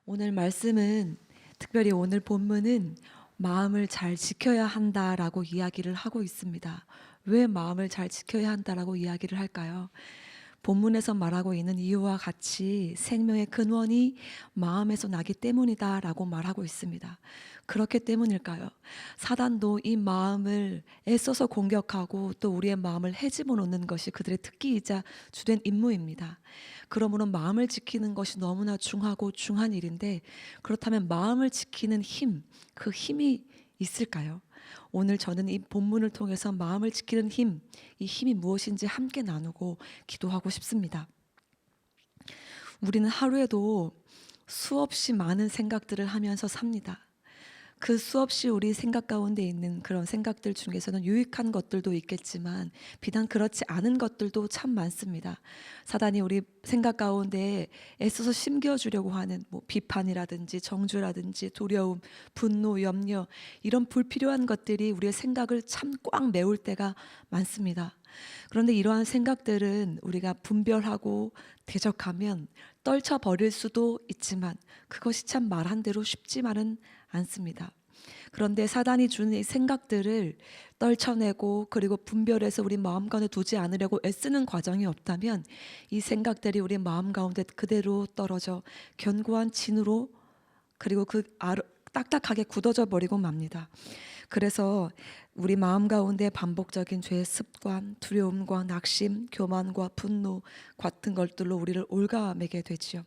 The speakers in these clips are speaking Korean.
오늘 말씀은 특별히 오늘 본문은 마음을 잘 지켜야 한다라고 이야기를 하고 있습니다. 왜 마음을 잘 지켜야 한다라고 이야기를 할까요? 본문에서 말하고 있는 이유와 같이 생명의 근원이 마음에서 나기 때문이다라고 말하고 있습니다. 그렇기 때문일까요? 사단도 이 마음을 애써서 공격하고 또 우리의 마음을 헤집어 놓는 것이 그들의 특기이자 주된 임무입니다. 그러므로 마음을 지키는 것이 너무나 중하고 중한 일인데, 그렇다면 마음을 지키는 힘, 그 힘이 있을까요? 오늘 저는 이 본문을 통해서 마음을 지키는 힘, 이 힘이 무엇인지 함께 나누고 기도하고 싶습니다. 우리는 하루에도 수없이 많은 생각들을 하면서 삽니다. 그 수없이 우리 생각 가운데 있는 그런 생각들 중에서는 유익한 것들도 있겠지만 비단 그렇지 않은 것들도 참 많습니다. 사단이 우리 생각 가운데 애써서 심겨주려고 하는 비판이라든지 정죄라든지 두려움, 분노, 염려, 이런 불필요한 것들이 우리의 생각을 참 꽉 메울 때가 많습니다. 그런데 이러한 생각들은 우리가 분별하고 대적하면 떨쳐버릴 수도 있지만 그것이 참 말한 대로 쉽지만은 않습니다. 그런데 사단이 주는 이 생각들을 떨쳐내고 그리고 분별해서 우리 마음 가운데 두지 않으려고 애쓰는 과정이 없다면 이 생각들이 우리 마음 가운데 그대로 떨어져 견고한 진으로, 그리고 딱딱하게 굳어져 버리고 맙니다. 그래서 우리 마음 가운데 반복적인 죄의 습관, 두려움과 낙심, 교만과 분노 같은 것들로 우리를 올가매게 되지요.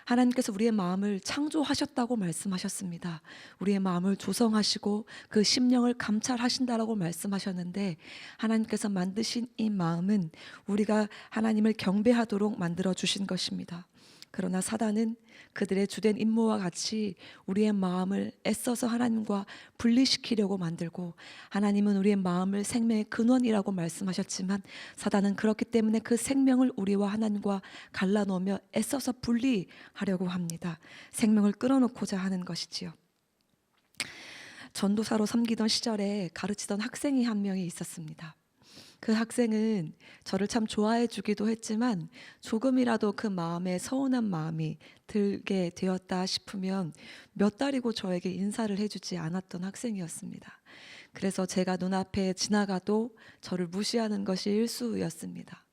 하나님께서 우리의 마음을 창조하셨다고 말씀하셨습니다. 우리의 마음을 조성하시고 그 심령을 감찰하신다라고 말씀하셨는데, 하나님께서 만드신 이 마음은 우리가 하나님을 경배하도록 만들어 주신 것입니다. 그러나 사단은 그들의 주된 임무와 같이 우리의 마음을 애써서 하나님과 분리시키려고 만들고, 하나님은 우리의 마음을 생명의 근원이라고 말씀하셨지만 사단은 그렇기 때문에 그 생명을 우리와 하나님과 갈라놓으며 애써서 분리하려고 합니다. 생명을 끊어놓고자 하는 것이지요. 전도사로 섬기던 시절에 가르치던 학생이 한 명이 있었습니다. 그 학생은 저를 참 좋아해 주기도 했지만 조금이라도 그 마음에 서운한 마음이 들게 되었다 싶으면 몇 달이고 저에게 인사를 해주지 않았던 학생이었습니다. 그래서 제가 눈앞에 지나가도 저를 무시하는 것이 일수였습니다.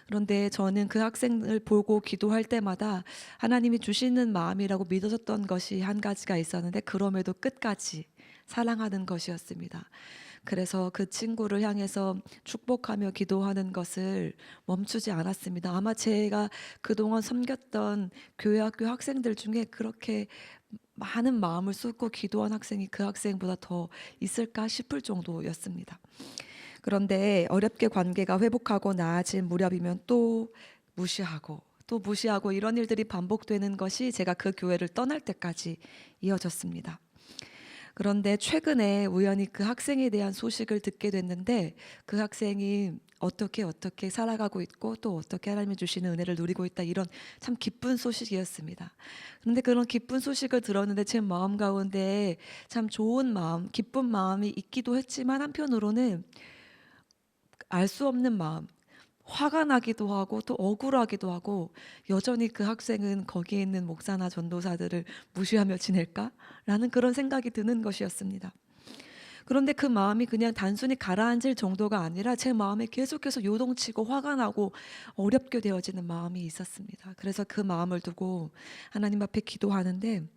그런데 저는 그 학생을 보고 기도할 때마다 하나님이 주시는 마음이라고 믿어졌던 것이 한 가지가 있었는데, 그럼에도 끝까지 사랑하는 것이었습니다. 그래서 그 친구를 향해서 축복하며 기도하는 것을 멈추지 않았습니다. 아마 제가 그동안 섬겼던 교회 학교 학생들 중에 그렇게 많은 마음을 쏟고 기도한 학생이 그 학생보다 더 있을까 싶을 정도였습니다. 그런데 어렵게 관계가 회복하고 나아진 무렵이면 또 무시하고 또 무시하고 이런 일들이 반복되는 것이 제가 그 교회를 떠날 때까지 이어졌습니다. 그런데 최근에 우연히 그 학생에 대한 소식을 듣게 됐는데, 그 학생이 어떻게 살아가고 있고 또 어떻게 하나님이 주시는 은혜를 누리고 있다, 이런 참 기쁜 소식이었습니다. 그런데 그런 기쁜 소식을 들었는데 제 마음 가운데 참 좋은 마음, 기쁜 마음이 있기도 했지만 한편으로는 알 수 없는 마음, 화가 나기도 하고 또 억울하기도 하고, 여전히 그 학생은 거기에 있는 목사나 전도사들을 무시하며 지낼까라는 그런 생각이 드는 것이었습니다. 그런데 그 마음이 그냥 단순히 가라앉을 정도가 아니라 제 마음에 계속해서 요동치고 화가 나고 어렵게 되어지는 마음이 있었습니다. 그래서 그 마음을 두고 하나님 앞에 기도하는데,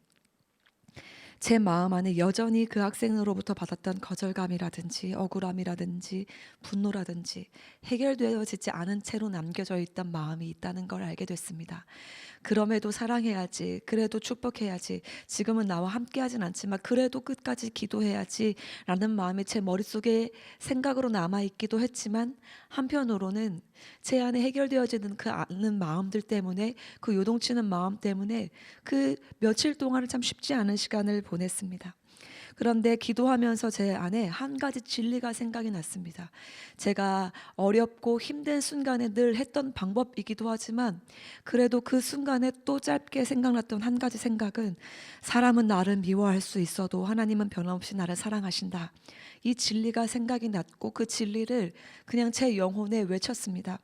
제 마음 안에 여전히 그 학생으로부터 받았던 거절감이라든지 억울함이라든지 분노라든지 해결되어지지 않은 채로 남겨져 있던 마음이 있다는 걸 알게 됐습니다. 그럼에도 사랑해야지, 그래도 축복해야지, 지금은 나와 함께하진 않지만 그래도 끝까지 기도해야지 라는 마음이 제 머릿속에 생각으로 남아있기도 했지만, 한편으로는 제 안에 해결되어지는 그 않는 마음들 때문에, 그 요동치는 마음 때문에 그 며칠 동안은 참 쉽지 않은 시간을 보냈습니다. 그런데 기도하면서 제 안에 한 가지 진리가 생각이 났습니다. 제가 어렵고 힘든 순간에 늘 했던 방법이기도 하지만, 그래도 그 순간에 또 짧게 생각났던 한 가지 생각은, 사람은 나를 미워할 수 있어도 하나님은 변함없이 나를 사랑하신다, 이 진리가 생각이 났고 그 진리를 그냥 제 영혼에 외쳤습니다.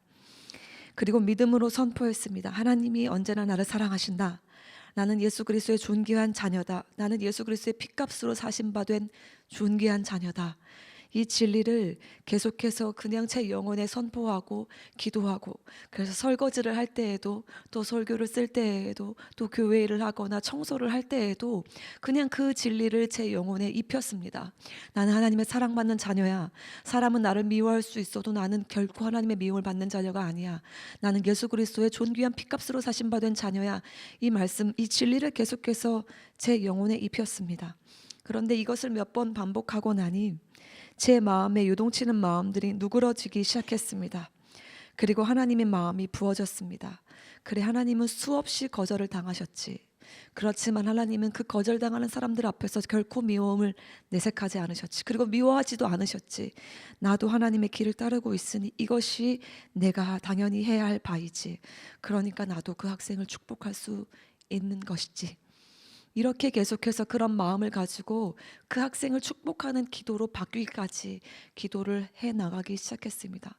그리고 믿음으로 선포했습니다. 하나님이 언제나 나를 사랑하신다. 나는 예수 그리스도의 존귀한 자녀다. 나는 예수 그리스도의 핏값으로 사신 바 된 존귀한 자녀다. 이 진리를 계속해서 그냥 제 영혼에 선포하고 기도하고, 그래서 설거지를 할 때에도, 또 설교를 쓸 때에도, 또 교회 일을 하거나 청소를 할 때에도 그냥 그 진리를 제 영혼에 입혔습니다. 나는 하나님의 사랑받는 자녀야. 사람은 나를 미워할 수 있어도 나는 결코 하나님의 미움을 받는 자녀가 아니야. 나는 예수 그리스도의 존귀한 핏값으로 사신 바 된 자녀야. 이 말씀, 이 진리를 계속해서 제 영혼에 입혔습니다. 그런데 이것을 몇 번 반복하고 나니 제 마음에 요동치는 마음들이 누그러지기 시작했습니다. 그리고 하나님의 마음이 부어졌습니다. 그래, 하나님은 수없이 거절을 당하셨지. 그렇지만 하나님은 그 거절당하는 사람들 앞에서 결코 미워움을 내색하지 않으셨지. 그리고 미워하지도 않으셨지. 나도 하나님의 길을 따르고 있으니 이것이 내가 당연히 해야 할 바이지. 그러니까 나도 그 학생을 축복할 수 있는 것이지. 이렇게 계속해서 그런 마음을 가지고 그 학생을 축복하는 기도로 바뀌기까지 기도를 해 나가기 시작했습니다.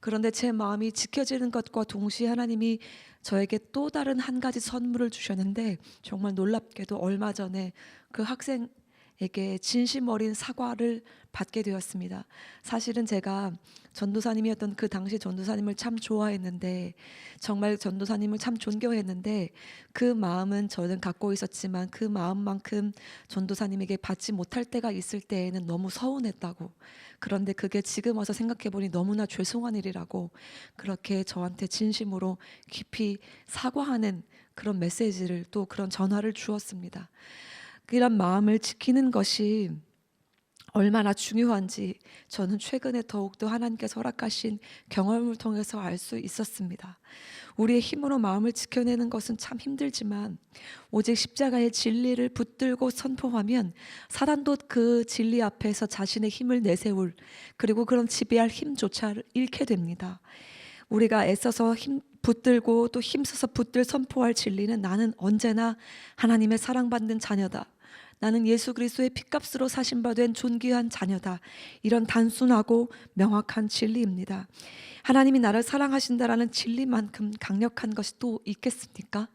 그런데 제 마음이 지켜지는 것과 동시에 하나님이 저에게 또 다른 한 가지 선물을 주셨는데, 정말 놀랍게도 얼마 전에 그 학생에게 진심 어린 사과를 받게 되었습니다. 사실은 제가 전도사님이었던 그 당시 전도사님을 참 좋아했는데, 정말 전도사님을 참 존경했는데, 그 마음은 저는 갖고 있었지만 그 마음만큼 전도사님에게 받지 못할 때가 있을 때에는 너무 서운했다고, 그런데 그게 지금 와서 생각해보니 너무나 죄송한 일이라고, 그렇게 저한테 진심으로 깊이 사과하는 그런 메시지를, 또 그런 전화를 주었습니다. 이런 마음을 지키는 것이 얼마나 중요한지 저는 최근에 더욱더 하나님께서 허락하신 경험을 통해서 알 수 있었습니다. 우리의 힘으로 마음을 지켜내는 것은 참 힘들지만 오직 십자가의 진리를 붙들고 선포하면 사단도 그 진리 앞에서 자신의 힘을 내세울, 그리고 그런 지배할 힘조차 잃게 됩니다. 우리가 애써서 붙들고 또 힘써서 붙들 선포할 진리는 나는 언제나 하나님의 사랑받는 자녀다. 나는 예수 그리스도의 핏값으로 사신 바 된 존귀한 자녀다. 이런 단순하고 명확한 진리입니다. 하나님이 나를 사랑하신다라는 진리만큼 강력한 것이 또 있겠습니까?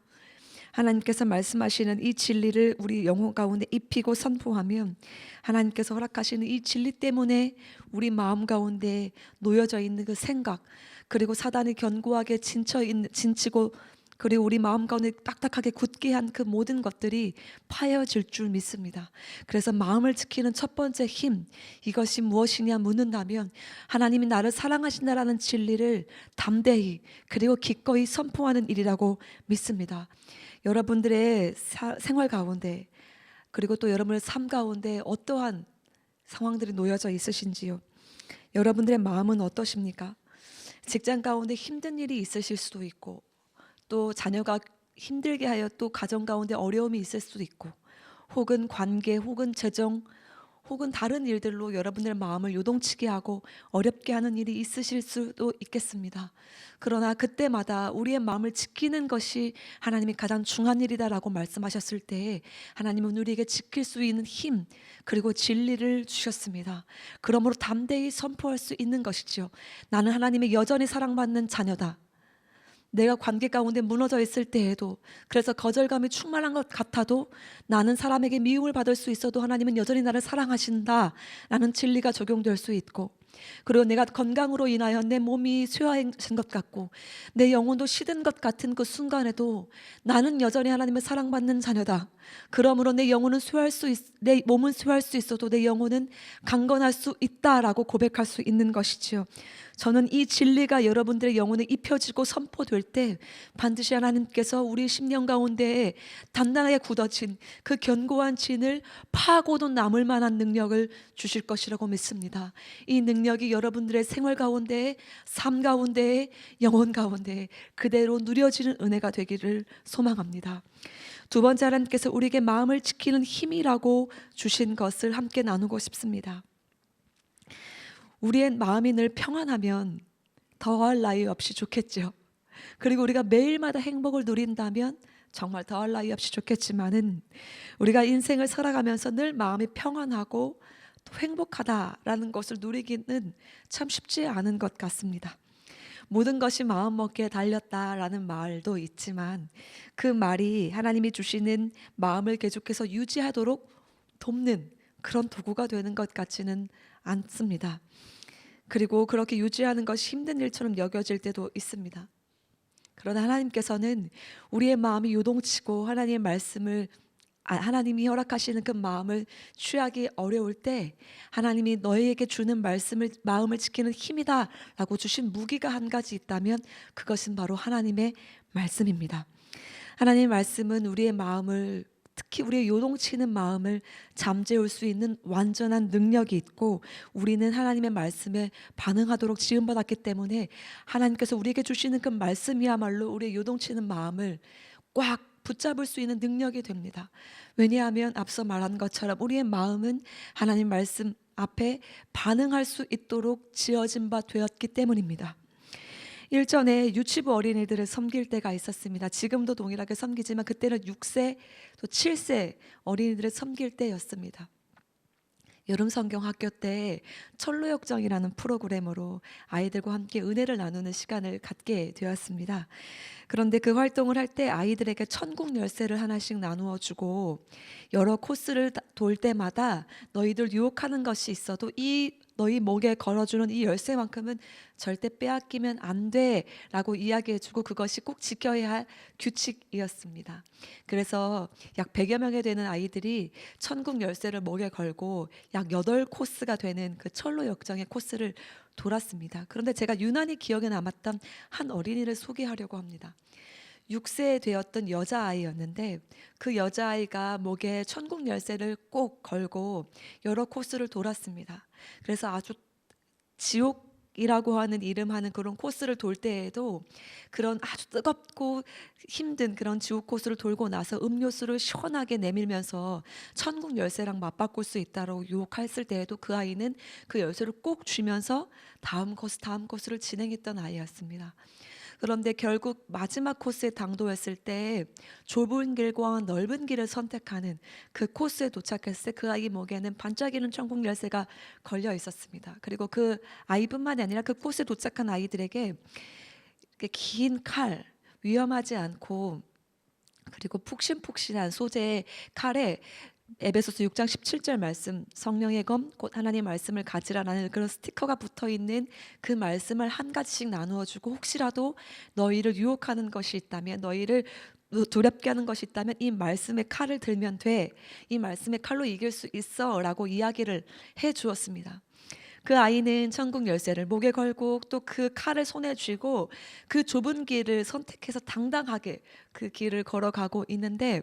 하나님께서 말씀하시는 이 진리를 우리 영혼 가운데 입히고 선포하면 하나님께서 허락하시는 이 진리 때문에 우리 마음 가운데 놓여져 있는 그 생각, 그리고 사단이 견고하게 진치고, 그리고 우리 마음 가운데 딱딱하게 굳게 한 그 모든 것들이 파여질 줄 믿습니다. 그래서 마음을 지키는 첫 번째 힘, 이것이 무엇이냐 묻는다면 하나님이 나를 사랑하신다라는 진리를 담대히 그리고 기꺼이 선포하는 일이라고 믿습니다. 여러분들의 생활 가운데, 그리고 또 여러분의 삶 가운데 어떠한 상황들이 놓여져 있으신지요? 여러분들의 마음은 어떠십니까? 직장 가운데 힘든 일이 있으실 수도 있고, 또 자녀가 힘들게 하여 또 가정 가운데 어려움이 있을 수도 있고, 혹은 관계, 혹은 재정, 혹은 다른 일들로 여러분들의 마음을 요동치게 하고 어렵게 하는 일이 있으실 수도 있겠습니다. 그러나 그때마다 우리의 마음을 지키는 것이 하나님이 가장 중요한 일이다라고 말씀하셨을 때 하나님은 우리에게 지킬 수 있는 힘, 그리고 진리를 주셨습니다. 그러므로 담대히 선포할 수 있는 것이죠. 나는 하나님의 여전히 사랑받는 자녀다. 내가 관계 가운데 무너져 있을 때에도, 그래서 거절감이 충만한 것 같아도 나는 사람에게 미움을 받을 수 있어도 하나님은 여전히 나를 사랑하신다 라는 진리가 적용될 수 있고, 그리고 내가 건강으로 인하여 내 몸이 쇠하신 것 같고 내 영혼도 시든 것 같은 그 순간에도 나는 여전히 하나님의 사랑받는 자녀다. 그러므로 내 몸은 쇠할 수 있어도 내 영혼은 강건할 수 있다라고 고백할 수 있는 것이지요. 저는 이 진리가 여러분들의 영혼에 입혀지고 선포될 때 반드시 하나님께서 우리 심령 가운데에 단단하게 굳어진 그 견고한 진을 파고도 남을 만한 능력을 주실 것이라고 믿습니다. 이 능력이 여러분들의 생활 가운데, 삶 가운데, 영혼 가운데 그대로 누려지는 은혜가 되기를 소망합니다. 두 번째, 하나님께서 우리에게 마음을 지키는 힘이라고 주신 것을 함께 나누고 싶습니다. 우리의 마음이 늘 평안하면 더할 나위 없이 좋겠죠. 그리고 우리가 매일마다 행복을 누린다면 정말 더할 나위 없이 좋겠지만은, 우리가 인생을 살아가면서 늘 마음이 평안하고 또 행복하다라는 것을 누리기는 참 쉽지 않은 것 같습니다. 모든 것이 마음먹기에 달렸다라는 말도 있지만 그 말이 하나님이 주시는 마음을 계속해서 유지하도록 돕는 그런 도구가 되는 것 같지는 않습니다. 그리고 그렇게 유지하는 것이 힘든 일처럼 여겨질 때도 있습니다. 그러나 하나님께서는 우리의 마음이 요동치고 하나님이 허락하시는 그 마음을 취하기 어려울 때 하나님이 너희에게 주는 마음을 지키는 힘이다라고 주신 무기가 한 가지 있다면 그것은 바로 하나님의 말씀입니다. 하나님의 말씀은 우리의 마음을, 특히 우리의 요동치는 마음을 잠재울 수 있는 완전한 능력이 있고, 우리는 하나님의 말씀에 반응하도록 지음받았기 때문에 하나님께서 우리에게 주시는 그 말씀이야말로 우리의 요동치는 마음을 꽉 붙잡을 수 있는 능력이 됩니다. 왜냐하면 앞서 말한 것처럼 우리의 마음은 하나님 말씀 앞에 반응할 수 있도록 지어진 바 되었기 때문입니다. 일전에 유치부 어린이들을 섬길 때가 있었습니다. 지금도 동일하게 섬기지만 그때는 6세 또 7세 어린이들을 섬길 때였습니다. 여름 성경 학교 때 철로역정이라는 프로그램으로 아이들과 함께 은혜를 나누는 시간을 갖게 되었습니다. 그런데 그 활동을 할 때 아이들에게 천국 열쇠를 하나씩 나누어 주고 여러 코스를 돌 때마다 너희들 유혹하는 것이 있어도 너희 목에 걸어주는 이 열쇠만큼은 절대 빼앗기면 안 돼 라고 이야기해주고 그것이 꼭 지켜야 할 규칙이었습니다. 그래서 약 100여 명에 되는 아이들이 천국 열쇠를 목에 걸고 약 8코스가 되는 그 철로 역정의 코스를 돌았습니다. 그런데 제가 유난히 기억에 남았던 한 어린이를 소개하려고 합니다. 6세 되었던 여자아이였는데 그 여자아이가 목에 천국 열쇠를 꼭 걸고 여러 코스를 돌았습니다. 그래서 아주 지옥이라고 하는 이름하는 그런 코스를 돌 때에도 그런 아주 뜨겁고 힘든 그런 지옥 코스를 돌고 나서 음료수를 시원하게 내밀면서 천국 열쇠랑 맞바꿀 수 있다고 유혹했을 때에도 그 아이는 그 열쇠를 꼭 쥐면서 다음 코스를 진행했던 아이였습니다. 그런데 결국 마지막 코스에 당도했을 때 좁은 길과 넓은 길을 선택하는 그 코스에 도착했을 때 그 아이 목에는 반짝이는 천국 열쇠가 걸려 있었습니다. 그리고 그 아이뿐만 아니라 그 코스에 도착한 아이들에게 긴 칼, 위험하지 않고 그리고 푹신푹신한 소재의 칼에 에베소서 6장 17절 말씀, 성령의 검 곧 하나님의 말씀을 가지라라는 그런 스티커가 붙어있는 그 말씀을 한 가지씩 나누어 주고, 혹시라도 너희를 유혹하는 것이 있다면, 너희를 두렵게 하는 것이 있다면 이 말씀의 칼을 들면 돼, 이 말씀의 칼로 이길 수 있어 라고 이야기를 해 주었습니다. 그 아이는 천국 열쇠를 목에 걸고 또 그 칼을 손에 쥐고 그 좁은 길을 선택해서 당당하게 그 길을 걸어가고 있는데,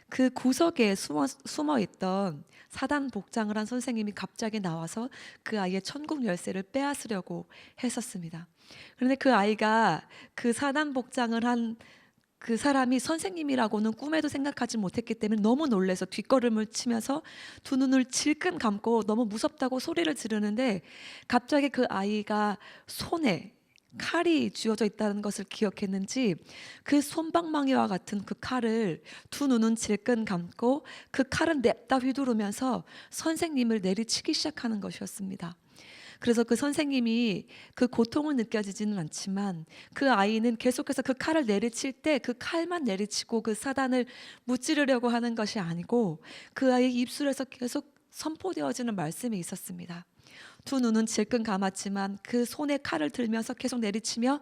그 구석에 숨어 있던 사단 복장을 한 선생님이 갑자기 나와서 그 아이의 천국 열쇠를 빼앗으려고 했었습니다. 그런데 그 아이가 그 사단 복장을 한 그 사람이 선생님이라고는 꿈에도 생각하지 못했기 때문에 너무 놀라서 뒷걸음을 치면서 두 눈을 질끈 감고 너무 무섭다고 소리를 지르는데, 갑자기 그 아이가 손에 칼이 쥐어져 있다는 것을 기억했는지 그 솜방망이와 같은 그 칼을 두 눈은 질끈 감고 그 칼은 냅다 휘두르면서 선생님을 내리치기 시작하는 것이었습니다. 그래서 그 선생님이 그 고통은 느껴지지는 않지만 그 아이는 계속해서 그 칼을 내리칠 때 그 칼만 내리치고 그 사단을 무찌르려고 하는 것이 아니고 그 아이의 입술에서 계속 선포되어지는 말씀이 있었습니다. 두 눈은 질끈 감았지만 그 손에 칼을 들면서 계속 내리치며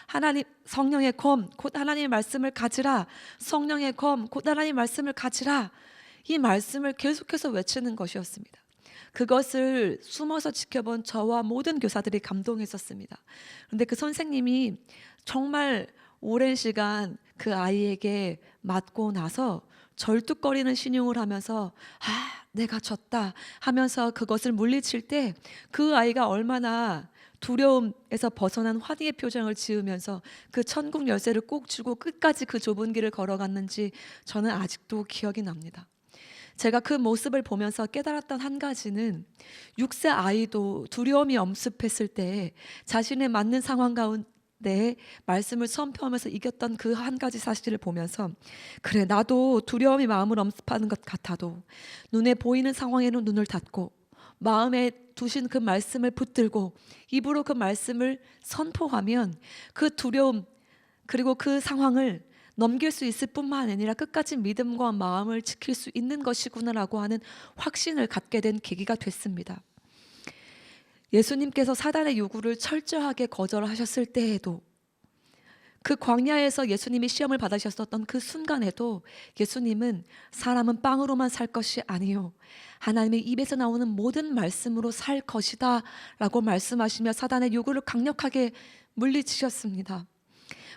하나님, 성령의 검 곧 하나님의 말씀을 가지라, 성령의 검 곧 하나님의 말씀을 가지라, 이 말씀을 계속해서 외치는 것이었습니다. 그것을 숨어서 지켜본 저와 모든 교사들이 감동했었습니다. 그런데 그 선생님이 정말 오랜 시간 그 아이에게 맞고 나서 절뚝거리는 신용을 하면서 내가 졌다 하면서 그것을 물리칠 때 그 아이가 얼마나 두려움에서 벗어난 환희의 표정을 지으면서 그 천국 열쇠를 꼭 쥐고 끝까지 그 좁은 길을 걸어갔는지 저는 아직도 기억이 납니다. 제가 그 모습을 보면서 깨달았던 한 가지는 6세 아이도 두려움이 엄습했을 때 자신의 맞는 상황 가운데 말씀을 선포하면서 이겼던 그 한 가지 사실을 보면서, 그래, 나도 두려움이 마음을 엄습하는 것 같아도 눈에 보이는 상황에는 눈을 닫고 마음에 두신 그 말씀을 붙들고 입으로 그 말씀을 선포하면 그 두려움 그리고 그 상황을 넘길 수 있을 뿐만 아니라 끝까지 믿음과 마음을 지킬 수 있는 것이구나라고 하는 확신을 갖게 된 계기가 됐습니다. 예수님께서 사단의 요구를 철저하게 거절하셨을 때에도, 그 광야에서 예수님이 시험을 받으셨던 그 순간에도 예수님은 사람은 빵으로만 살 것이 아니요 하나님의 입에서 나오는 모든 말씀으로 살 것이다 라고 말씀하시며 사단의 요구를 강력하게 물리치셨습니다.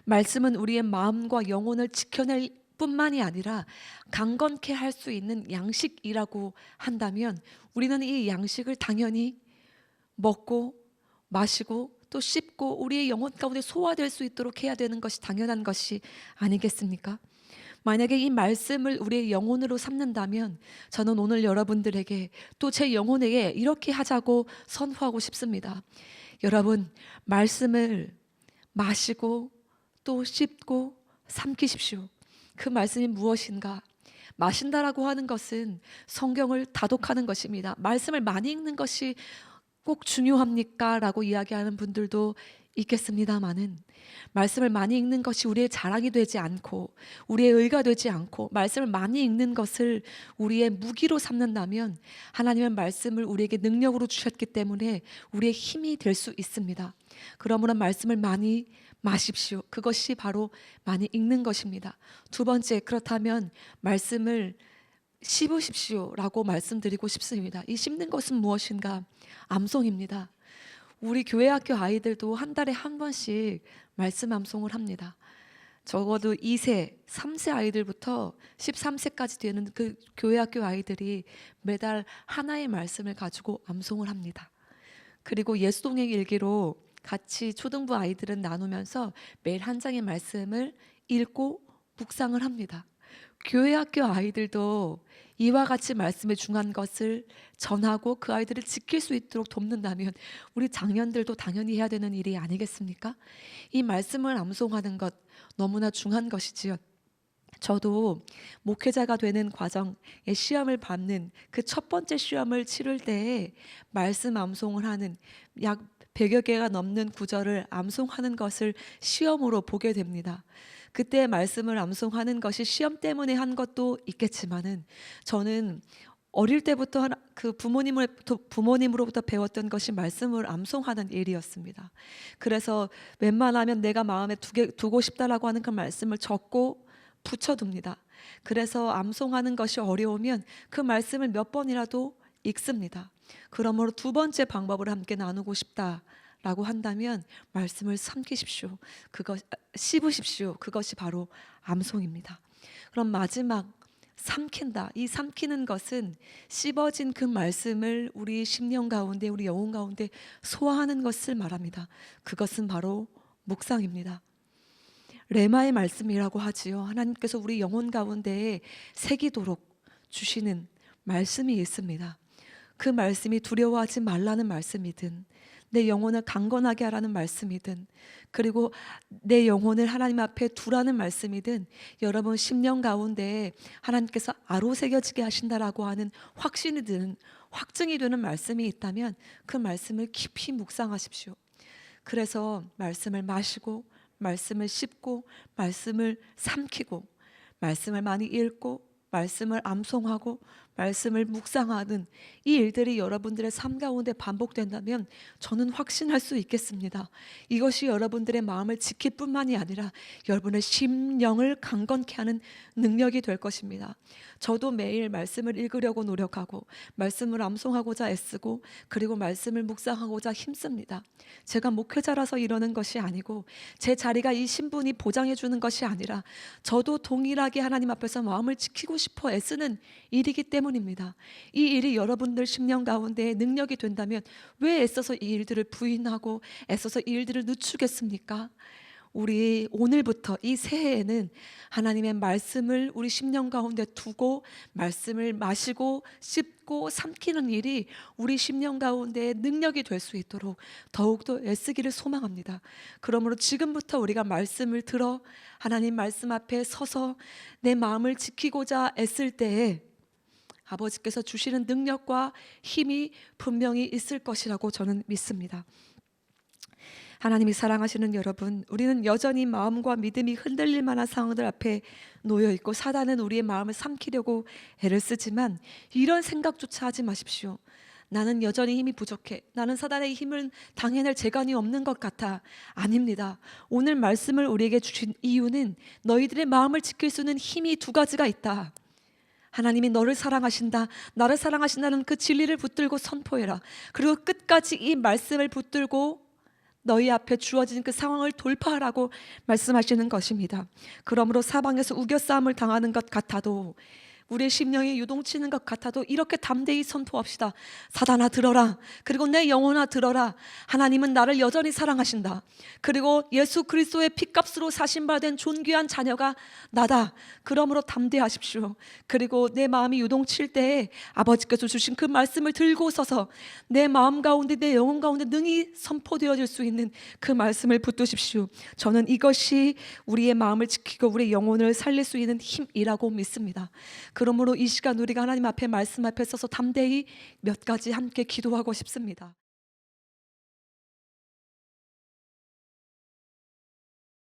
말씀은 우리의 마음과 영혼을 지켜낼 뿐만이 아니라 강건케 할 수 있는 양식이라고 한다면 우리는 이 양식을 당연히 먹고 마시고 또 씹고 우리의 영혼 가운데 소화될 수 있도록 해야 되는 것이 당연한 것이 아니겠습니까? 만약에 이 말씀을 우리의 영혼으로 삼는다면 저는 오늘 여러분들에게 또 제 영혼에게 이렇게 하자고 선포하고 싶습니다. 여러분, 말씀을 마시고 또 씹고 삼키십시오. 그 말씀이 무엇인가? 마신다라고 하는 것은 성경을 다독하는 것입니다. 말씀을 많이 읽는 것이 꼭 중요합니까? 라고 이야기하는 분들도 있겠습니다마는, 말씀을 많이 읽는 것이 우리의 자랑이 되지 않고 우리의 의가 되지 않고 말씀을 많이 읽는 것을 우리의 무기로 삼는다면 하나님의 말씀을 우리에게 능력으로 주셨기 때문에 우리의 힘이 될 수 있습니다. 그러므로 말씀을 많이 마십시오. 그것이 바로 많이 읽는 것입니다. 두 번째, 그렇다면 말씀을 씹으십시오 라고 말씀드리고 싶습니다. 이 씹는 것은 무엇인가? 암송입니다. 우리 교회 학교 아이들도 한 달에 한 번씩 말씀 암송을 합니다. 적어도 2세, 3세 아이들부터 13세까지 되는 그 교회 학교 아이들이 매달 하나의 말씀을 가지고 암송을 합니다. 그리고 예수동행 일기로 같이 초등부 아이들은 나누면서 매일 한 장의 말씀을 읽고 묵상을 합니다. 교회 학교 아이들도 이와 같이 말씀에 중요한 것을 전하고 그 아이들을 지킬 수 있도록 돕는다면 우리 장년들도 당연히 해야 되는 일이 아니겠습니까? 이 말씀을 암송하는 것 너무나 중요한 것이지요. 저도 목회자가 되는 과정에 시험을 받는 그 첫 번째 시험을 치를 때에 말씀 암송을 하는 약 100여 개가 넘는 구절을 암송하는 것을 시험으로 보게 됩니다. 그때 말씀을 암송하는 것이 시험 때문에 한 것도 있겠지만은 저는 어릴 때부터 그 부모님으로부터 배웠던 것이 말씀을 암송하는 일이었습니다. 그래서 웬만하면 내가 마음에 두고 싶다라고 하는 그 말씀을 적고 붙여둡니다. 그래서 암송하는 것이 어려우면 그 말씀을 몇 번이라도 읽습니다. 그러므로 두 번째 방법을 함께 나누고 싶다라고 한다면 말씀을 삼키십시오. 씹으십시오. 그것이 바로 암송입니다. 그럼 마지막, 삼킨다. 이 삼키는 것은 씹어진 그 말씀을 우리 심령 가운데, 우리 영혼 가운데 소화하는 것을 말합니다. 그것은 바로 묵상입니다. 레마의 말씀이라고 하지요. 하나님께서 우리 영혼 가운데에 새기도록 주시는 말씀이 있습니다. 그 말씀이 두려워하지 말라는 말씀이든 내 영혼을 강건하게 하라는 말씀이든 그리고 내 영혼을 하나님 앞에 두라는 말씀이든 여러분 심령 가운데 하나님께서 아로새겨지게 하신다라고 하는 확신이 드는, 확증이 되는 말씀이 있다면 그 말씀을 깊이 묵상하십시오. 그래서 말씀을 마시고 말씀을 씹고 말씀을 삼키고 말씀을 많이 읽고 말씀을 암송하고 말씀을 묵상하는 이 일들이 여러분들의 삶 가운데 반복된다면 저는 확신할 수 있겠습니다. 이것이 여러분들의 마음을 지킬 뿐만이 아니라 여러분의 심령을 강건케 하는 능력이 될 것입니다. 저도 매일 말씀을 읽으려고 노력하고 말씀을 암송하고자 애쓰고 그리고 말씀을 묵상하고자 힘씁니다. 제가 목회자라서 이러는 것이 아니고 제 자리가 이 신분이 보장해 주는 것이 아니라 저도 동일하게 하나님 앞에서 마음을 지키고 싶어 애쓰는 일이기 때문입니다. 이 일이 여러분들 심령 가운데 능력이 된다면 왜 애써서 이 일들을 부인하고 애써서 이 일들을 늦추겠습니까? 우리 오늘부터 이 새해에는 하나님의 말씀을 우리 심령 가운데 두고 말씀을 마시고 씹고 삼키는 일이 우리 심령 가운데 능력이 될 수 있도록 더욱더 애쓰기를 소망합니다. 그러므로 지금부터 우리가 말씀을 들어 하나님 말씀 앞에 서서 내 마음을 지키고자 애쓸 때에 아버지께서 주시는 능력과 힘이 분명히 있을 것이라고 저는 믿습니다. 하나님이 사랑하시는 여러분, 우리는 여전히 마음과 믿음이 흔들릴 만한 상황들 앞에 놓여 있고 사단은 우리의 마음을 삼키려고 애를 쓰지만 이런 생각조차 하지 마십시오. 나는 여전히 힘이 부족해. 나는 사단의 힘을 당해낼 재간이 없는 것 같아. 아닙니다. 오늘 말씀을 우리에게 주신 이유는 너희들의 마음을 지킬 수 있는 힘이 두 가지가 있다. 하나님이 너를 사랑하신다. 나를 사랑하신다는 그 진리를 붙들고 선포해라. 그리고 끝까지 이 말씀을 붙들고 너희 앞에 주어진 그 상황을 돌파하라고 말씀하시는 것입니다. 그러므로 사방에서 우겨싸움을 당하는 것 같아도, 우리의 심령이 유동치는 것 같아도 이렇게 담대히 선포합시다. 사단아 들어라. 그리고 내 영혼아 들어라. 하나님은 나를 여전히 사랑하신다. 그리고 예수 그리스도의 피값으로 사신받은 존귀한 자녀가 나다. 그러므로 담대하십시오. 그리고 내 마음이 유동칠 때에 아버지께서 주신 그 말씀을 들고 서서 내 마음 가운데 내 영혼 가운데 능히 선포되어질 수 있는 그 말씀을 붙드십시오. 저는 이것이 우리의 마음을 지키고 우리의 영혼을 살릴 수 있는 힘이라고 믿습니다. 그러므로 이 시간 우리가 하나님 앞에 말씀 앞에 서서 담대히 몇 가지 함께 기도하고 싶습니다.